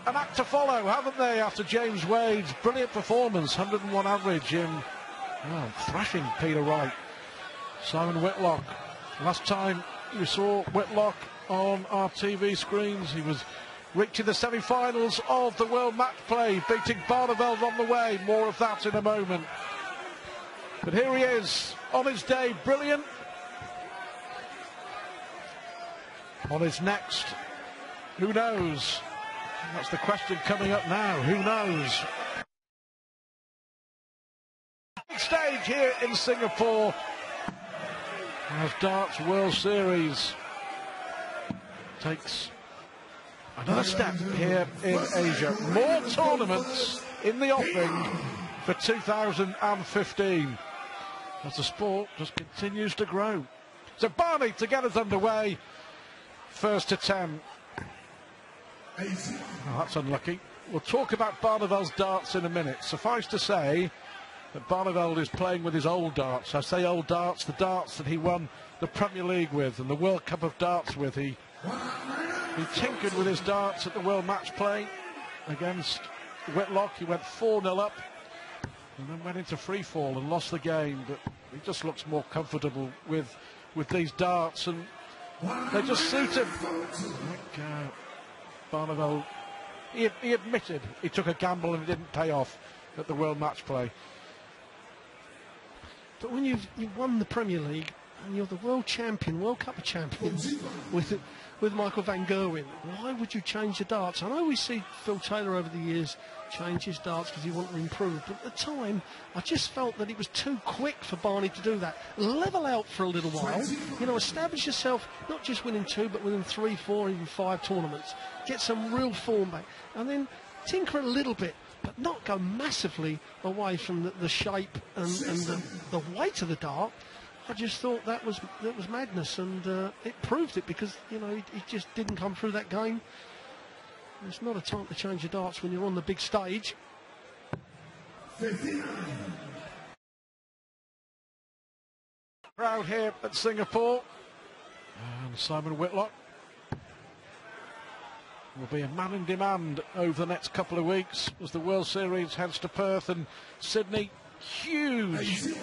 an act to follow, haven't they, after James Wade's brilliant performance, 101 average in thrashing Peter Wright. Simon Whitlock, last time you saw Whitlock on our TV screens, he was reaching the semi-finals of the World Match Play, beating Barneveld on the way. More of that in a moment. But here he is, on his day, brilliant. On his next, who knows? That's the question coming up now, who knows? Big stage here in Singapore as Darts World Series takes another step here in Asia. More tournaments in the offing for 2015 as the sport just continues to grow. So Barney to get us underway, first to 10. Oh, that's unlucky. We'll talk about Barneveld's darts in a minute. Suffice to say that Barneveld is playing with his old darts. I say old darts, the darts that he won the Premier League with and the World Cup of Darts with. He tinkered with his darts at the World Match Play against Whitlock. He went 4-0 up and then went into free fall and lost the game. But he just looks more comfortable with these darts, and they just suit him. Barneveld, he admitted he took a gamble and it didn't pay off at the World Match Play. But when you've won the Premier League and you're the world champion, World Cup of Champions with Michael van Gerwen, why would you change your darts? I know we see Phil Taylor over the years change his darts because he wanted to improve, but at the time I just felt that it was too quick for Barney to do that. Level out for a little while, establish yourself, not just winning 2 but winning 3, 4, even 5 tournaments, get some real form back, and then tinker a little bit, but not go massively away from the shape and the weight of the dart. I just thought that was madness, and it proved it, because he just didn't come through that game. It's not a time to change your darts when you're on the big stage. Crowd here at Singapore, and Simon Whitlock will be a man in demand over the next couple of weeks as the World Series heads to Perth and Sydney. Huge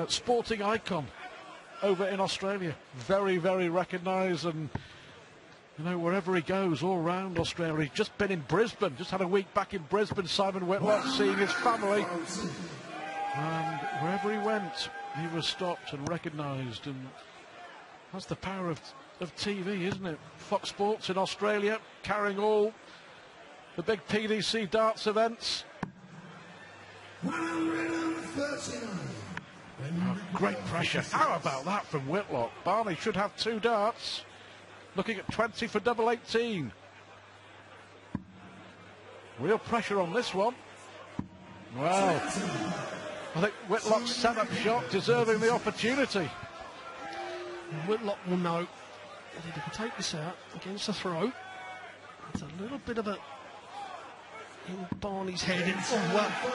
sporting icon over in Australia, very, very recognised, and wherever he goes all around Australia. He's just been in Brisbane, just had a week back in Brisbane, Simon Whitlock, seeing his family, and wherever he went he was stopped and recognised. And that's the power of TV, isn't it? Fox Sports in Australia carrying all the big PDC darts events. 139. Oh, great pressure. How about that from Whitlock? Barney should have 2 darts. Looking at 20 for double 18. Real pressure on this one. Well, I think Whitlock's set-up shot deserving the opportunity. Whitlock will know that he can take this out against the throat. It's a little bit of a in Barney's head.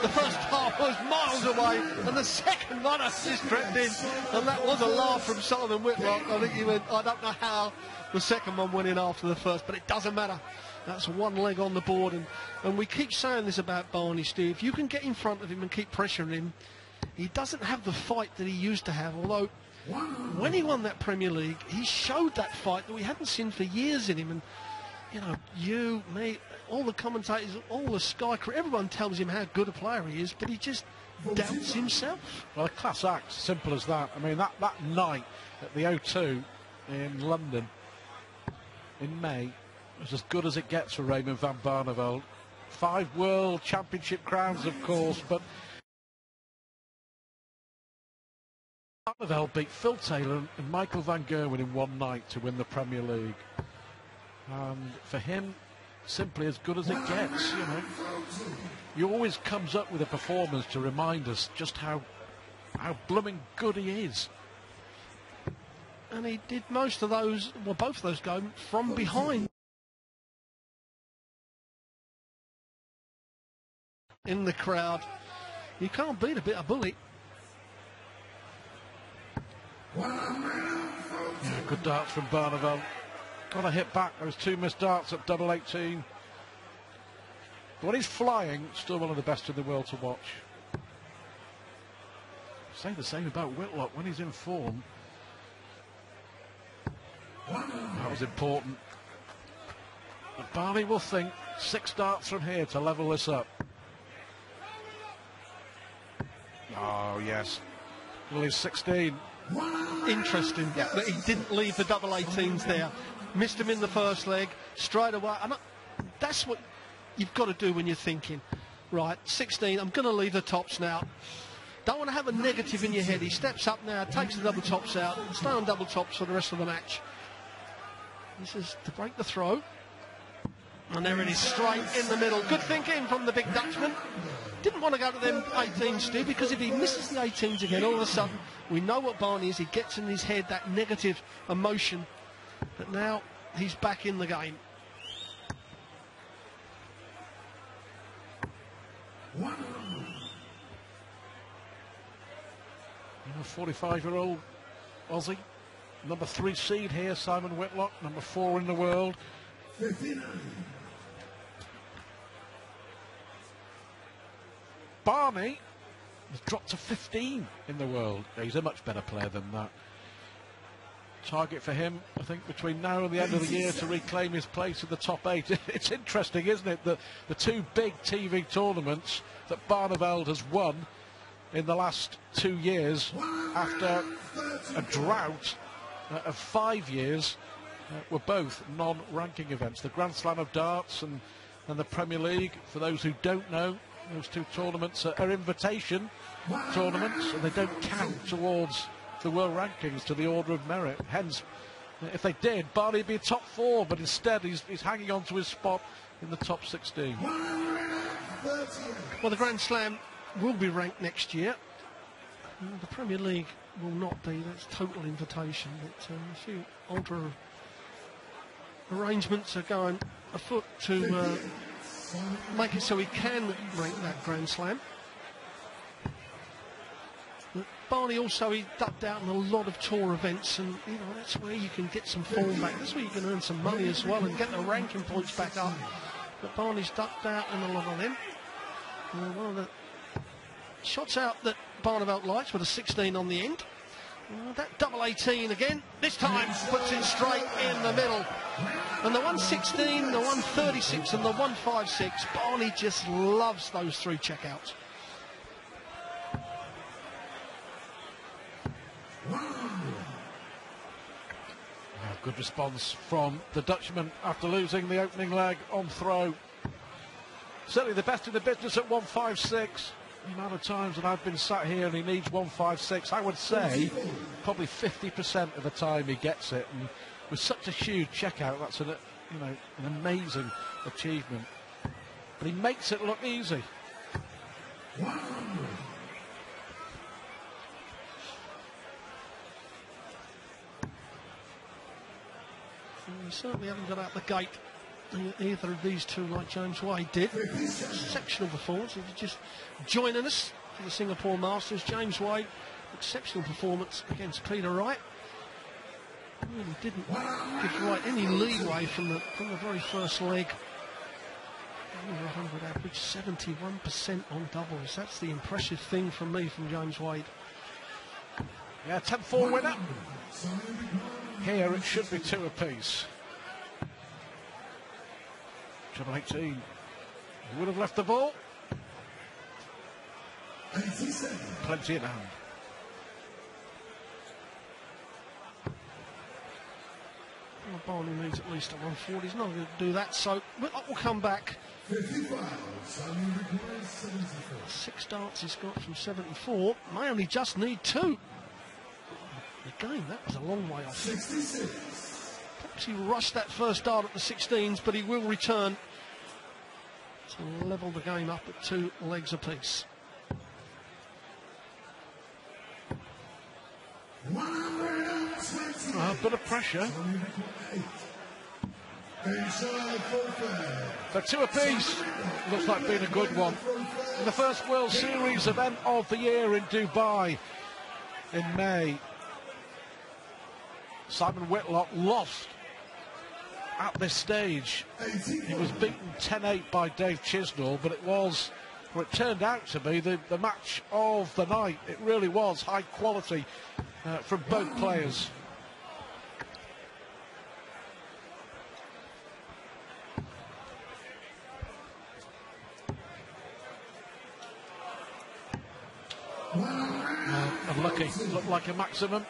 The first half was miles away, and the second one just crept in, and that was a laugh from Simon Whitlock. I think he went, I don't know how the second one went in after the first, but it doesn't matter. That's one leg on the board, and we keep saying this about Barney, Steve. If you can get in front of him and keep pressuring him, he doesn't have the fight that he used to have, although when he won that Premier League, he showed that fight that we hadn't seen for years in him. And you, me, all the commentators, all the Sky crew, everyone tells him how good a player he is, but he just doubts himself. Well, a class act, simple as that. I mean, that night at the O2 in London in May was as good as it gets for Raymond van Barneveld. 5 World Championship crowns, of course, but Barneveld beat Phil Taylor and Michael van Gerwen in one night to win the Premier League. And for him, simply as good as it gets, He always comes up with a performance to remind us just how blooming good he is. And he did most of those, well, both of those go from behind. In the crowd. You can't beat a bit of bully. Yeah, good darts from Barneveld. Got a hit back. Those 2 missed darts at double 18. But when he's flying, still one of the best in the world to watch. Say the same about Whitlock when he's in form. That was important. But Barney will think 6 darts from here to level this up. Oh, yes. Well, he's 16. Interesting that he didn't leave the double 18s there. Missed him in the first leg, straight away. And that's what you've got to do when you're thinking, right, 16, I'm going to leave the tops now. Don't want to have a negative in your head. He steps up now, takes the double tops out, stay on double tops for the rest of the match. This is to break the throw. And there it is, straight in the middle. Good thinking from the big Dutchman. Didn't want to go to them 18s, Stu, because if he misses the 18s again, all of a sudden, we know what Barney is. He gets in his head that negative emotion. But now he's back in the game. A 45-year-old Aussie. Number 3 seed here, Simon Whitlock. Number 4 in the world. 59. Barney has dropped to 15 in the world. He's a much better player than that. Target for him, I think, between now and the end of the year to reclaim his place in the top 8. It's interesting, isn't it, that the 2 big TV tournaments that Barneveld has won in the last 2 years, after a drought of 5 years, were both non-ranking events. The Grand Slam of Darts and the Premier League, for those who don't know, those 2 tournaments are invitation tournaments, and they don't count towards the world rankings to the order of merit. Hence, if they did, Barney would be top 4, but instead he's hanging on to his spot in the top 16. Well, the Grand Slam will be ranked next year. The Premier League will not be. That's total invitation. But a few ultra arrangements are going afoot to make it so he can rank that Grand Slam. But Barney also, he ducked out in a lot of tour events, and you know that's where you can get some form back. That's where you can earn some money as well and get the ranking points back up. But Barney's ducked out in a lot of them. One of the shots out that Barneveld likes with a 16 on the end. That double 18 again, this time puts it straight in the middle. And the 116, the 136 and the 156, Barney just loves those 3 checkouts. Good response from the Dutchman after losing the opening leg on throw. Certainly the best in the business at 156. The amount of times that I've been sat here and he needs 156, I would say probably 50% of the time he gets it. And with such a huge checkout, that's an amazing achievement. But he makes it look easy. We certainly haven't got out the gate either of these 2 like James Wade did. Exceptional performance. If you're just joining us for the Singapore Masters, James Wade, exceptional performance against Peter Wright. Really didn't give Wright any leeway from the very first leg. Over 100 average, 71% on doubles. That's the impressive thing from me from James Wade. Yeah, 10-4 winner. Here it should be 2 apiece. Treble 18. He would have left the ball. Plenty in hand. Well, Barney needs at least a 140. He's not going to do that, so Whitlock will come back. 6 darts he's got from 74. May only just need 2. Again, that was a long way off. 66. Perhaps he rushed that first dart at the 16s, but he will return to level the game up at 2 legs apiece. A bit of pressure. The 2 apiece looks like being a good one. In the first World Series event of the year in Dubai in May, Simon Whitlock lost at this stage. He was beaten 10-8 by Dave Chisnall, but it turned out to be the match of the night. It really was high quality from both players. Unlucky, looked like a maximum.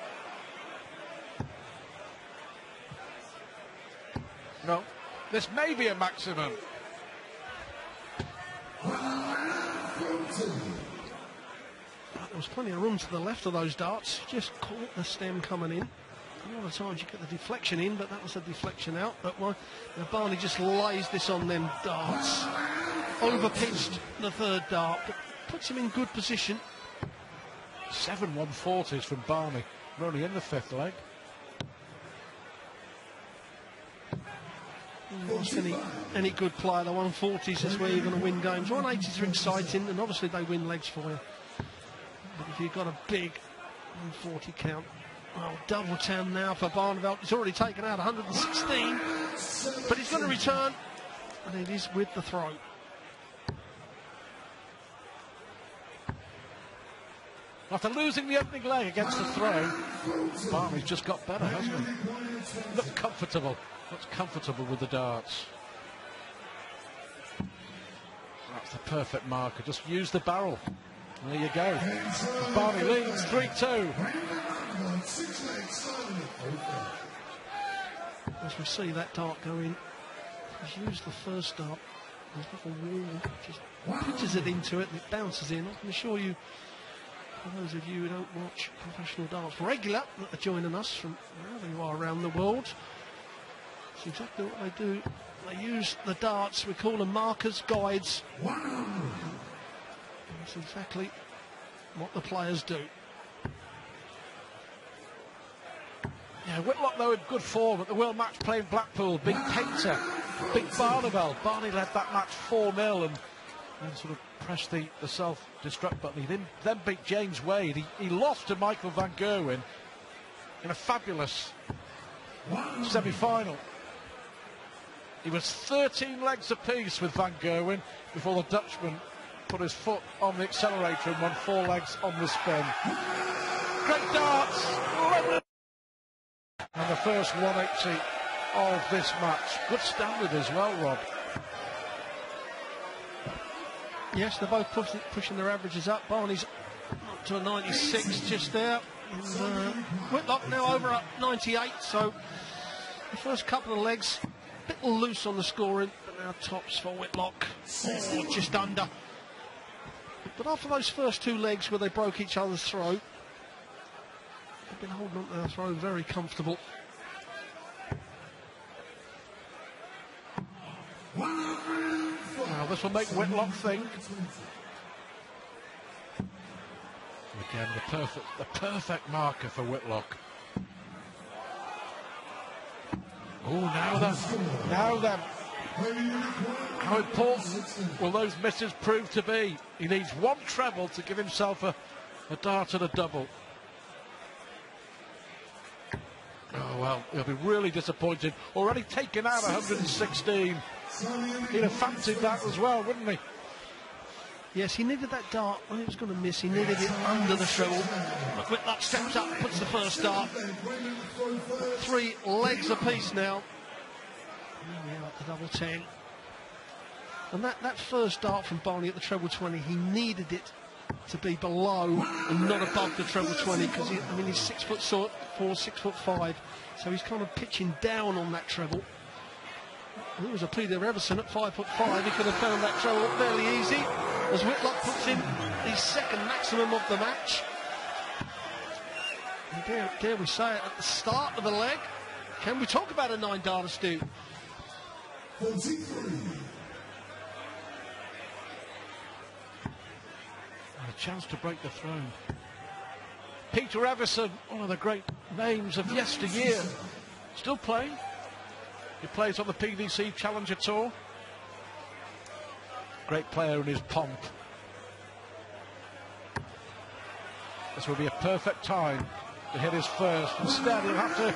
No, this may be a maximum. There was plenty of room to the left of those darts. Just caught the stem coming in. A lot of times you get the deflection in, but that was a deflection out. But Barney just lays this on them darts. Over-pitched the third dart, but puts him in good position. 7 140s from Barney. We're only in the fifth leg. Any good player, the 140s is where you're going to win games. 180s are exciting, and obviously they win legs for you. But if you've got a big 140 count, well, double 10 now for Barneveld. He's already taken out 116, but he's going to return, and it is with the throw. After losing the opening leg against the throw, Barney's just got better, hasn't he? Looks comfortable. Looks comfortable with the darts. That's the perfect marker. Just use the barrel. There you go. Barney leads 3-2. As we see that dart go in, he's used the first dart. There's a little wall, just pitches it into it and it bounces in. I can assure you, for those of you who don't watch professional darts regular, that are joining us from wherever you are around the world, that's exactly what they do. They use the darts, we call them markers, guides. That's exactly what the players do. Yeah, Whitlock though in good form at the World Match playing Blackpool, beat Painter, beat Barneveld. Barney led that match 4-0 and sort of pressed the self-destruct button. He then beat James Wade. He lost to Michael Van Gerwen in a fabulous semi-final. He was 13 legs apiece with Van Gerwen before the Dutchman put his foot on the accelerator and won 4 legs on the spin. Great darts! And the first 180 of this match. Good standard as well, Rob. Yes, they're both pushing their averages up. Barney's up to a 96 just there. And, Whitlock now over at 98, so the first couple of legs, a bit loose on the scoring, but now tops for Whitlock. Oh, just under. But after those first 2 legs where they broke each other's throw, they've been holding on to their throw very comfortable. Now this will make Whitlock think. Again, the perfect marker for Whitlock. Oh, now then. How important will those misses prove to be? He needs 1 treble to give himself a dart and a double. Oh, well, he'll be really disappointed. Already taken out 116. He'd have fancied that as well, wouldn't he? Yes, he needed that dart. When he was going to miss, he needed it under the treble. Whitlock steps up, puts the first dart. 3 legs apiece now. Now at the double 10. And that first dart from Barney at the treble 20, he needed it to be below and not above the treble 20, because he's 6'4", 6'5", so he's kind of pitching down on that treble. And it was a Peter Everson at 5'5", he could have found that treble fairly easy, as Whitlock puts in the second maximum of the match. And dare we say it, at the start of the leg, can we talk about a 9-darter, Stu? 43. A chance to break the throne. Peter Everson, one of the great names of yesteryear, still playing. He plays on the PDC Challenger Tour. Great player in his pomp. This will be a perfect time to hit his first. Instead, he'll have to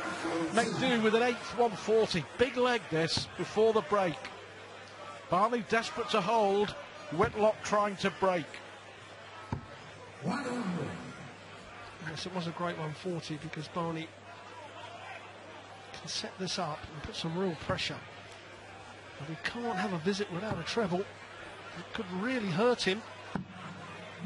make do with an 8th 140. Big leg this before the break. Barney desperate to hold. Whitlock trying to break. Yes, it was a great 140 because Barney can set this up and put some real pressure. But he can't have a visit without a treble. It could really hurt him.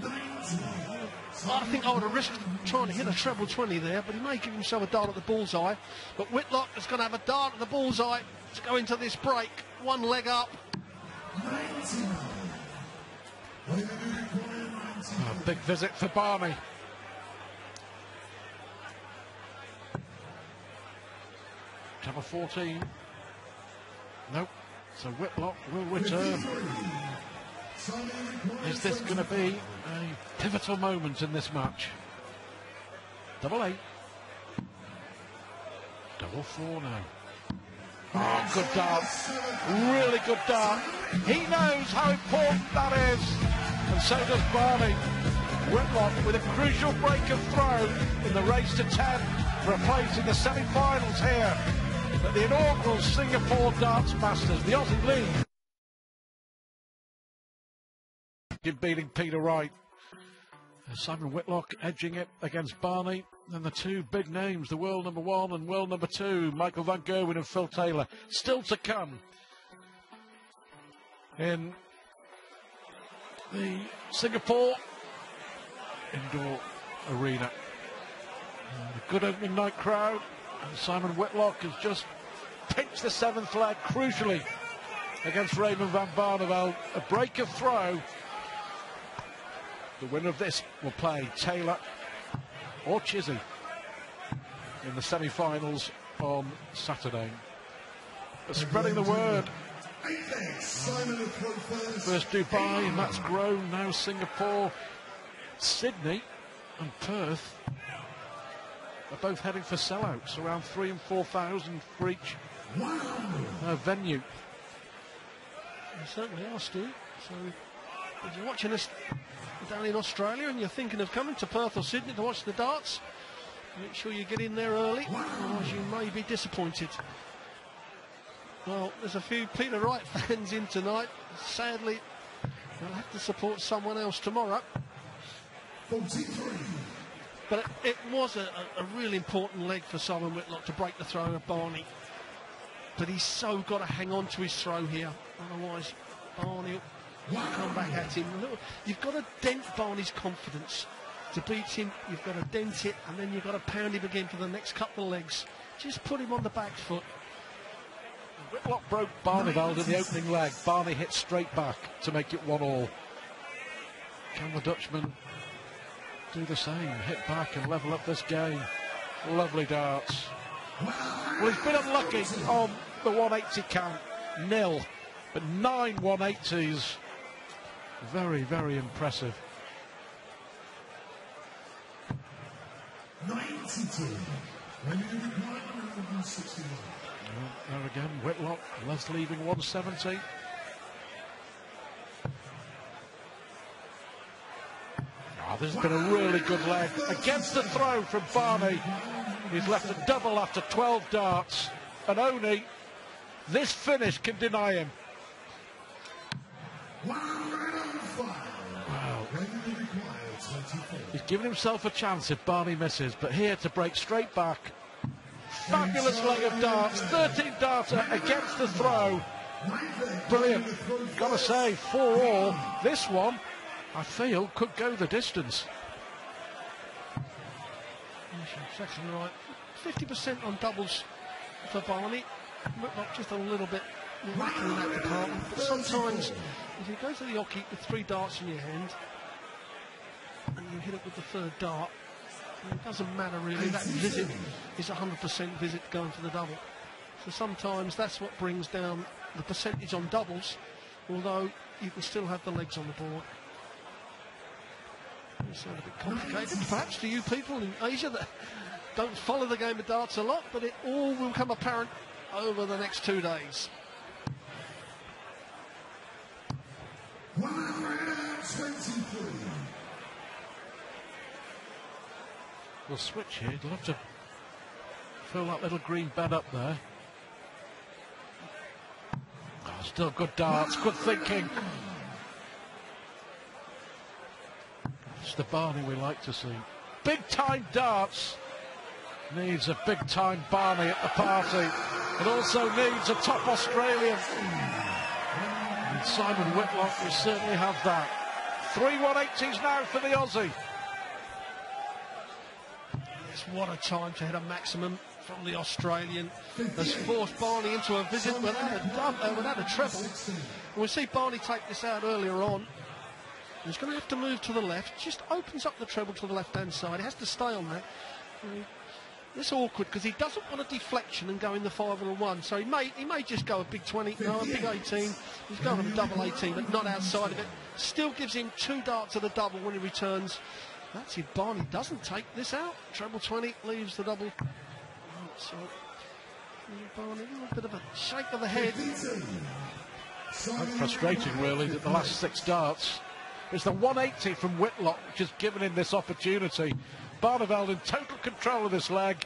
I think I would have risked trying to hit a treble 20 there, but he may give himself a dart at the bullseye. But Whitlock is going to have a dart at the bullseye to go into this break. One leg up. A big visit for Barney. Treble 14. Nope. So Whitlock will return. Is this going to be a pivotal moment in this match? Double 8. Double 4 now. Oh, good dart. Really good dart. He knows how important that is. And so does Barney. Whitlock with a crucial break of throw in the race to 10 for a place in the semi-finals here at the inaugural Singapore Darts Masters, the Aussie League. Beating Peter Wright. Simon Whitlock edging it against Barney. And the two big names, the world number 1 and world number 2, Michael van Gerwen and Phil Taylor, still to come in the Singapore indoor arena. A good opening night crowd, and Simon Whitlock has just pinched the 7th leg crucially against Raymond van Barneveld. A break of throw. The winner of this will play Taylor or Chizzy in the semi-finals on Saturday. But spreading the word. First Dubai, and that's grown. Now Singapore, Sydney and Perth are both heading for sellouts, around 3,000 and 4,000 for each venue. They certainly are, Stu. So if you're watching us down in Australia and you're thinking of coming to Perth or Sydney to watch the darts, make sure you get in there early, otherwise you may be disappointed. Well, there's a few Peter Wright fans in tonight. Sadly, they'll have to support someone else tomorrow. 43. But it was a really important leg for Simon Whitlock to break the throw of Barney. But he's so got to hang on to his throw here, otherwise Barney will come back at him. You've got to dent Barney's confidence. To beat him, you've got to dent it, and then you've got to pound him again for the next couple of legs. Just put him on the back foot. Whitlock broke Barneveld in the opening leg. Barney hit straight back to make it 1-1. Can the Dutchman do the same? Hit back and level up this game. Lovely darts. Well, he's been unlucky on the 180 count. 0. But 9 180s. Very, very impressive. 92. When you require 161. Well, there again, Whitlock less leaving 170. This has been a really good leg. Against the throw from Barney. He's left a double after 12 darts. And only this finish can deny him. Wow. He's given himself a chance if Barney misses, but here to break straight back. Fabulous leg of darts, 13 darter against the throw. Brilliant. Gotta say, 4-all. This one, I feel, could go the distance. That's actually right. 50% on doubles for Barney. Whitlock just a little bit lacking in that department. But sometimes, if you go to the hockey with 3 darts in your hand, and you hit it with the 3rd dart, it doesn't matter really. That visit is 100% visit going for the double. So sometimes that's what brings down the percentage on doubles, although you can still have the legs on the board. It's a bit complicated, perhaps, to you people in Asia that don't follow the game of darts a lot, but it all will become apparent over the next 2 days. 123. We'll switch here. He'd love to fill that little green bed up there. Oh, still good darts, good thinking. It's the Barney we like to see. Big time darts. Needs a big time Barney at the party. It also needs a top Australian. And Simon Whitlock will certainly have that. 3 180s now for the Aussie. Yes, what a time to hit a maximum from the Australian. Has forced Barney into a visit without a treble. And we see Barney take this out earlier on. He's going to have to move to the left. Just opens up the treble to the left-hand side. He has to stay on that. It's awkward because he doesn't want a deflection and go in the 5 and a 1. So he may just go a big 20, no, a big 18. He's going a double 18, but not outside of it. Still gives him 2 darts at a double when he returns. That's if Barney doesn't take this out. Treble 20 leaves the double. So Barney, a little bit of a shake of the head. That's frustrating, really, that the last 6 darts. It's the 180 from Whitlock which has given him this opportunity. Barneveld in total control of this leg.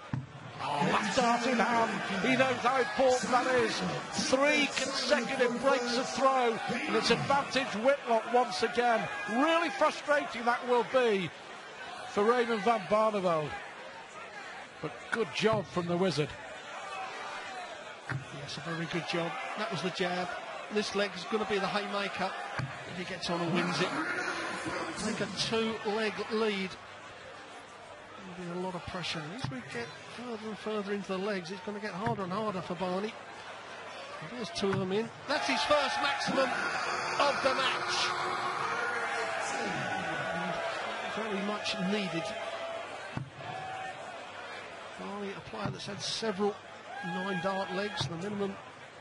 Oh, last dart in hand. He knows how important that is. 3 consecutive breaks of throw, and it's advantage Whitlock once again. Really frustrating that will be for Raymond van Barneveld. But good job from the Wizard. Yes, a very good job. That was the jab. This leg is going to be the haymaker if he gets on and wins it. Take a 2-leg lead. There'll be a lot of pressure. As we get further and further into the legs, it's going to get harder and harder for Barney. And there's 2 of them in. That's his first maximum of the match. And very much needed. Barney, a player that's had several 9-dart legs, the minimum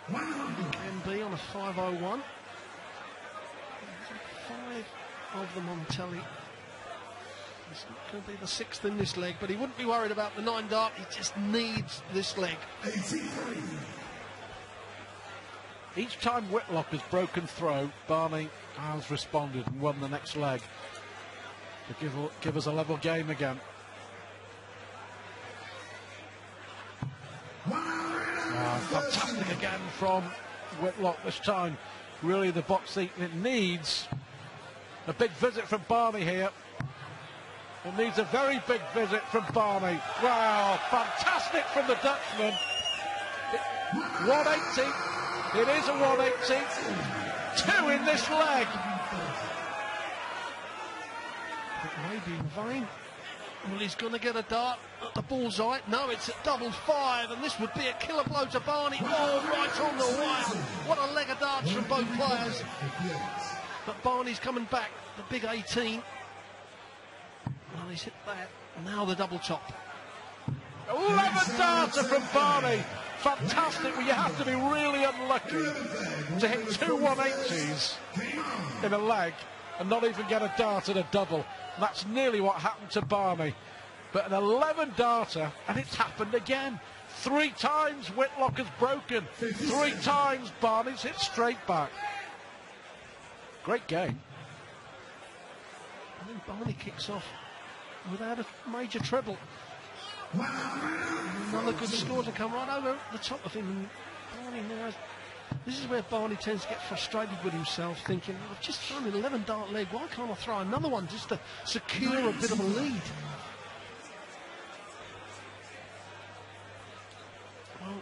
he can be on a 501. 5 of them on telly. It's not going to be the 6th in this leg, but he wouldn't be worried about the 9-dart. He just needs this leg. Each time Whitlock has broken throw, Barney has responded and won the next leg to give us a level game again. Fantastic again from Whitlock this time. Really the box seat it needs. A big visit from Barney here. It needs a very big visit from Barney. Wow, fantastic from the Dutchman. 180. It is a 180. 2 in this leg. It may be in vain. Well, he's going to get a dart at the bullseye. No, it's at double 5, and this would be a killer blow to Barney. Oh, right on the wire. What a leg of darts from both players. But Barney's coming back. The big 18. Well, he's hit that. Now the double top. 11 darter from Barney. Fantastic. Well, you have to be really unlucky to hit 2 180s in a leg and not even get a dart at a double. And that's nearly what happened to Barney. But an 11 darter, and it's happened again. 3 times Whitlock has broken. 3 times Barney's hit straight back. Great game. And then Barney kicks off without a major treble. Another good score to come right over the top of him. And Barney now, this is where Barney tends to get frustrated with himself, thinking, I've just thrown an 11-dart leg, why can't I throw another one just to secure a bit of a lead? Well,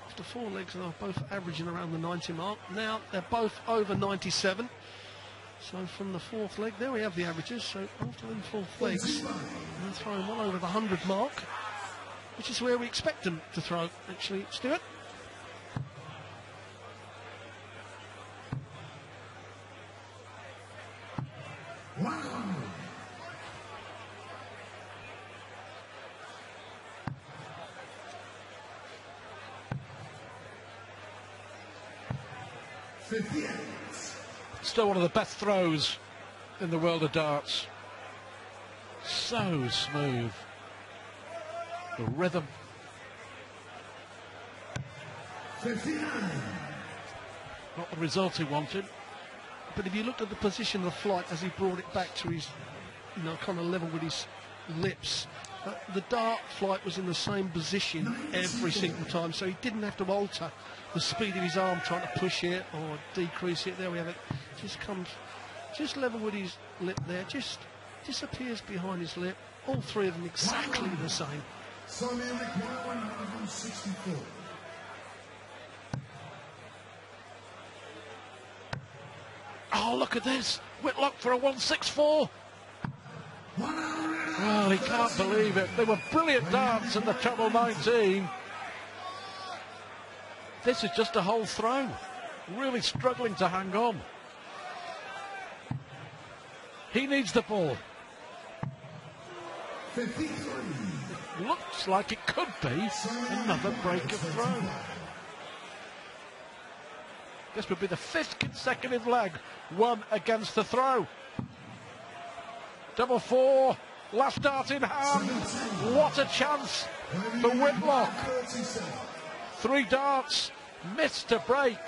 after 4 legs, they're both averaging around the 90 mark. Now they're both over 97. So from the 4th leg, there we have the averages. So after them 4th legs, they're throwing well over the 100 mark, which is where we expect them to throw, actually, Stuart. Wow. Still one of the best throws in the world of darts. So smooth. The rhythm. 59. Not the result he wanted. But if you looked at the position of the flight as he brought it back to his, kind of level with his lips. The dart flight was in the same position every single time, so he didn't have to alter the speed of his arm trying to push it or decrease it. There we have it. Just comes, just level with his lip there, just disappears behind his lip. All three of them exactly the same. So they require 164. Oh, look at this. Whitlock for a 164. Well, he can't believe it. They were brilliant darts in the treble 19. This is just a whole throw. Really struggling to hang on. He needs the ball. 53. Looks like it could be another break of throw. This would be the 5th consecutive leg won against the throw. Double 4, last dart in hand. What a chance for Whitlock. 3 darts, missed to break.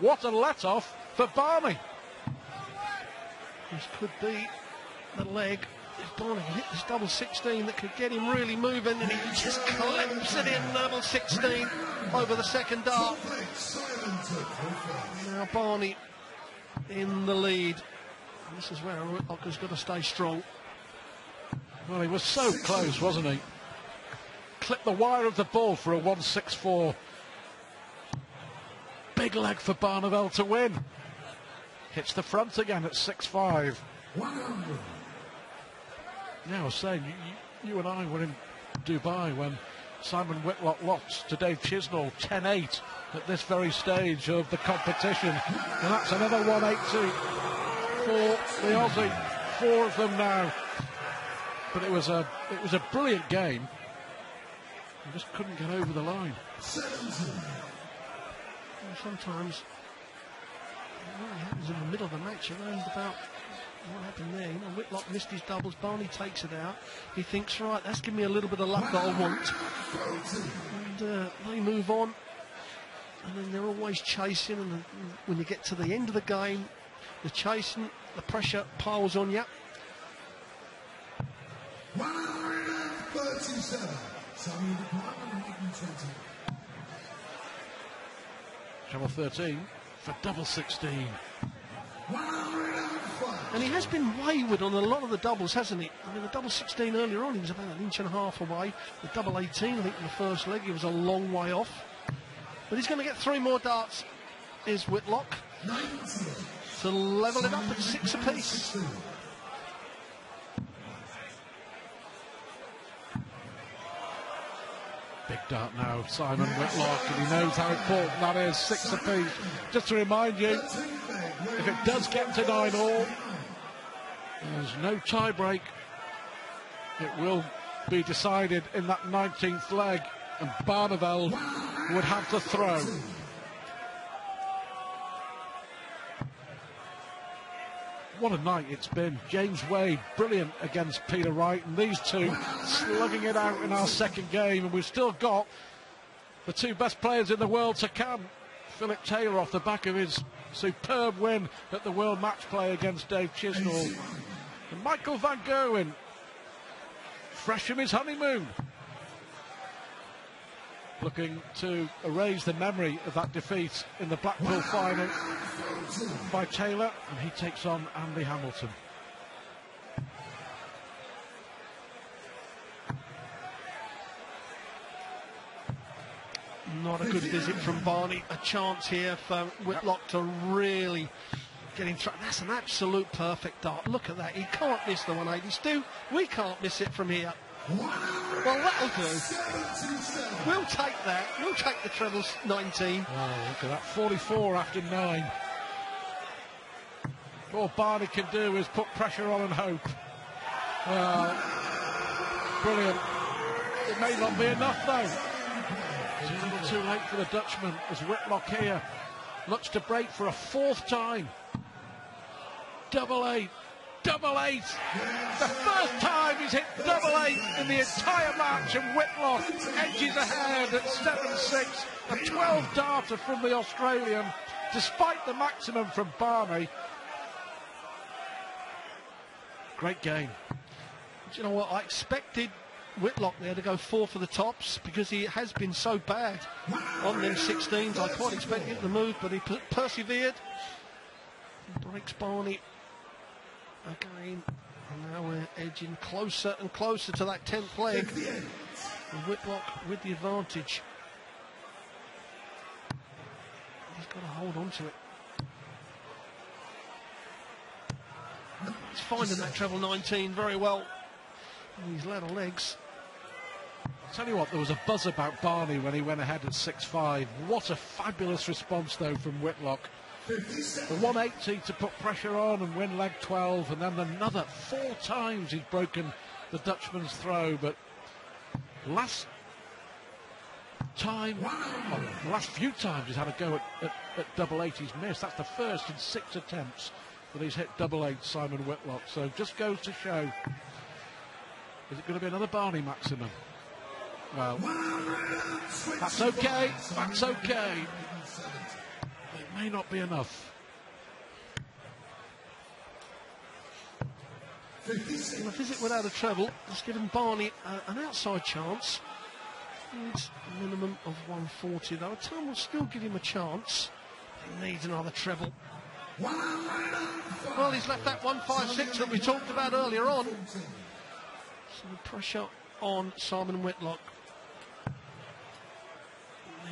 What a let-off for Barney. This could be the leg. If Barney hit this double 16 that could get him really moving, and he just clips it in double 16 over the second dart. Now Barney in the lead. This is where Whitlock has got to stay strong. Well, he was so close, wasn't he? Clipped the wire of the ball for a 164. Big leg for Barneveld to win. Hits the front again at 6-5. Yeah, I was saying, you and I were in Dubai when Simon Whitlock lost to Dave Chisnall 10-8 at this very stage of the competition. And that's another 180 for the Aussie. 4 of them now. But it was a brilliant game. He just couldn't get over the line. Sometimes what happens in the middle of the match around about what happened there. You know, Whitlock missed his doubles, Barney takes it out. He thinks, right, that's given me a little bit of luck that I want. And they move on. And then they're always chasing, and when you get to the end of the game, the chasing, the pressure piles on you. 137. Samuel Department 120. Treble 13 for double 16. 105. And he has been wayward on a lot of the doubles, hasn't he? I mean, the double 16 earlier on, he was about 1.5 inches away. The double 18, I think, in the first leg, he was a long way off. But he's going to get 3 more darts, is Whitlock, 90. to level it up at 6 apiece. Big dart now, Simon Whitlock, and he knows how important that is, 6 apiece. Just to remind you, if it does get to 9-all, there's no tie break. It will be decided in that 19th leg, and Barneveld would have to throw. What a night it's been. James Wade, brilliant against Peter Wright, and these two slugging it out in our second game, and we've still got the 2 best players in the world to come. Philip Taylor off the back of his superb win at the World Match Play against Dave Chisnall. And Michael van Gerwen, fresh from his honeymoon, looking to erase the memory of that defeat in the Blackpool final by Taylor, and he takes on Andy Hamilton. Not a good visit from Barney. A chance here for Whitlock to really get him through. That's an absolute perfect dart. Look at that. He can't miss the 180. Stu, we can't miss it from here. Well, that'll do. We'll take that. We'll take the treble 19. Oh, look at that. 44 after 9. All Barney can do is put pressure on and hope. Well, brilliant. It may not be enough, though. It's a little too late for the Dutchman as Whitlock here looks to break for a 4th time. Double 8. Double 8. The first time he's hit double 8 in the entire match, and Whitlock edges ahead at 7-6. A 12-darter from the Australian, despite the maximum from Barney. Great game. Do you know what? I expected Whitlock there to go 4 for the tops because he has been so bad on them 16s. I quite expected him to move, but he persevered. He breaks Barney again. And now we're edging closer and closer to that 10th leg. And Whitlock with the advantage. He's got to hold on to it. He's finding that treble 19 very well. And these latter legs. I'll tell you what, there was a buzz about Barney when he went ahead at 6-5. What a fabulous response, though, from Whitlock. The 180 to put pressure on and win leg 12, and then another 4 times he's broken the Dutchman's throw. But last time, well, the last few times he's had a go at double 8, he's missed. That's the first in 6 attempts that he's hit double 8, Simon Whitlock. So just goes to show, is it going to be another Barney maximum? Well, that's okay, that's okay. It may not be enough. And a visit without a treble has given Barney an outside chance. Needs a minimum of 140 though. A ton will still give him a chance. He needs another treble. Well, he's left that 156 that we talked about earlier on. Some pressure on Simon Whitlock.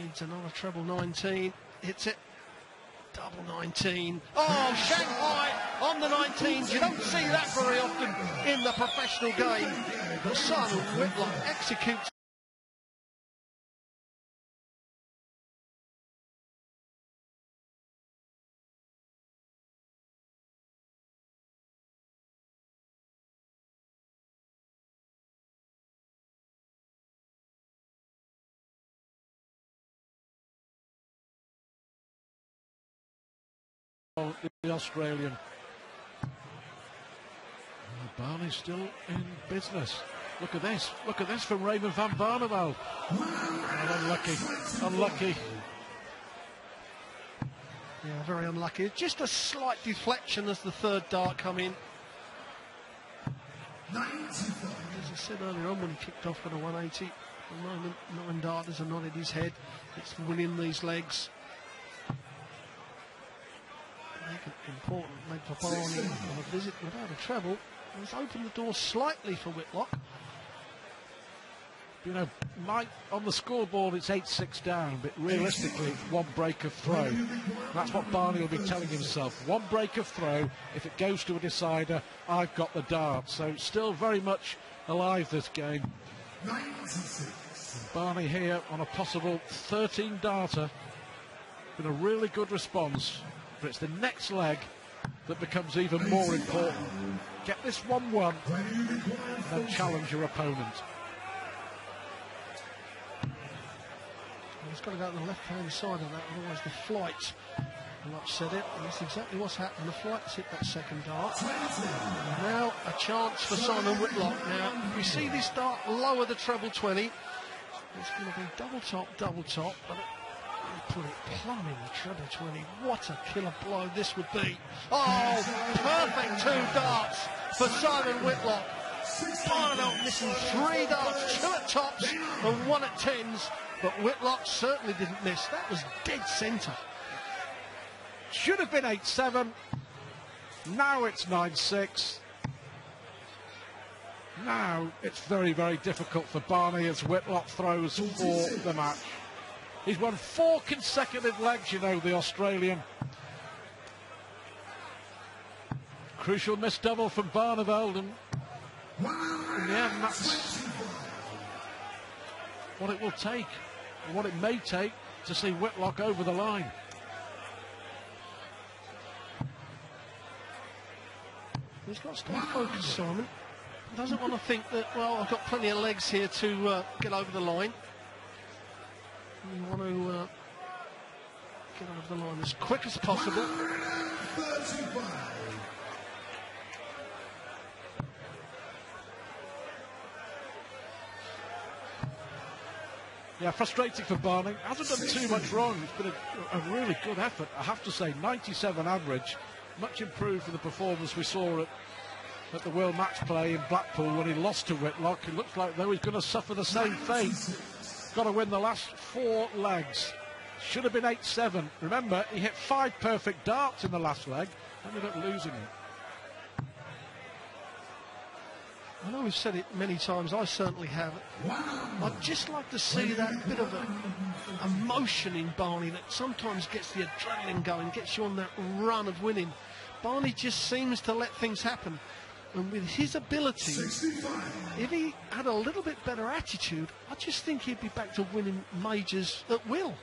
Needs another treble 19. Hits it. Double 19. Oh, Shanghai on the 19s. You don't see that very often in the professional game. But Simon Whitlock executes. The Australian. Barney's still in business. Look at this from Raymond van Barneveld. Unlucky. Yeah, very unlucky. Just a slight deflection as the third dart come in. As I said earlier on when he kicked off at a 180, at the moment 9 darters are nodded his head. It's winning these legs. Important leg for Barney on a visit without a treble. He's opened the door slightly for Whitlock. You know, Mike, on the scoreboard it's 8-6 down, but realistically it's 1 break of throw. That's what Barney will be telling himself. 1 break of throw. If it goes to a decider, I've got the dart. So still very much alive, this game. Barney here on a possible 13 darter. Been a really good response. But it's the next leg that becomes even more important. Get this 1-1 and then challenge your opponent. He's got to go to the left-hand side of that, otherwise the flight will upset it. And that's exactly what's happened. The flight's hit that second dart. And now a chance for Simon Whitlock. Now, if we see this dart lower the treble 20, it's going to be double top, but put it plumbing the treble 20. What a killer blow this would be. Oh, perfect 2 darts for Simon Whitlock. Barneveld missing 3 darts, 2 at tops and 1 at 10s, but Whitlock certainly didn't miss. That was dead centre. Should have been 8-7. Now it's 9-6. Now it's very, very difficult for Barney as Whitlock throws for the match. He's won 4 consecutive legs, you know, the Australian. Crucial missed double from Barneveld, and in the end, that's what it will take, or what it may take, to see Whitlock over the line. He's got to stay focused, Simon. He doesn't want to think that, well, I've got plenty of legs here to get over the line. You want to get over the line as quick as possible. Yeah, frustrating for Barney. Hasn't done too much wrong. It's been a really good effort, I have to say. 97 average, much improved from the performance we saw at at the World Match Play in Blackpool when he lost to Whitlock. It looks like, though, he's going to suffer the same fate. Got to win the last 4 legs. Should have been 8-7. Remember, he hit 5 perfect darts in the last leg, ended up losing it. I know we've said it many times, I certainly have. I'd just like to see that bit of emotion in Barney that sometimes gets the adrenaline going, gets you on that run of winning. Barney just seems to let things happen. And with his ability, if he had a little bit better attitude, I just think he'd be back to winning majors at will.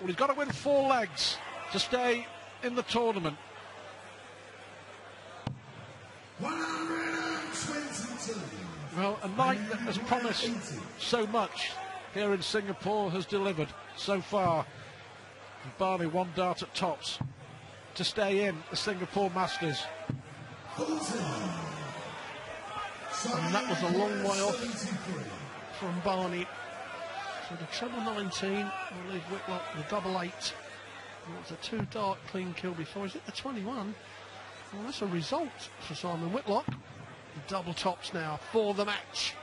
Well, he's got to win 4 legs to stay in the tournament. 122. Well, a night that has promised so much here in Singapore has delivered so far. And Barney 1 dart at tops to stay in the Singapore Masters. 14. And that was a long way off from Barney. So the treble 19 will leave Whitlock with double 8. It was a 2 dart clean kill before. Is it the 21? Well, that's a result for Simon Whitlock. Double tops now for the match.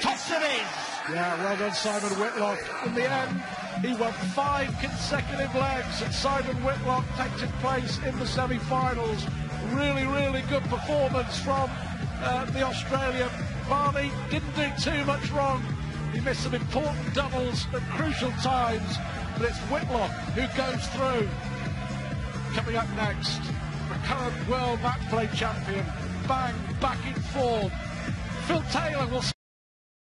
Tops it is! Yeah, well done, Simon Whitlock. In the end, he won 5 consecutive legs, and Simon Whitlock takes his place in the semi-finals. Really, really good performance from the Australian. Barney didn't do too much wrong. He missed some important doubles at crucial times, but it's Whitlock who goes through. Coming up next, the current World Match Play champion, bang, back in form. Phil Taylor will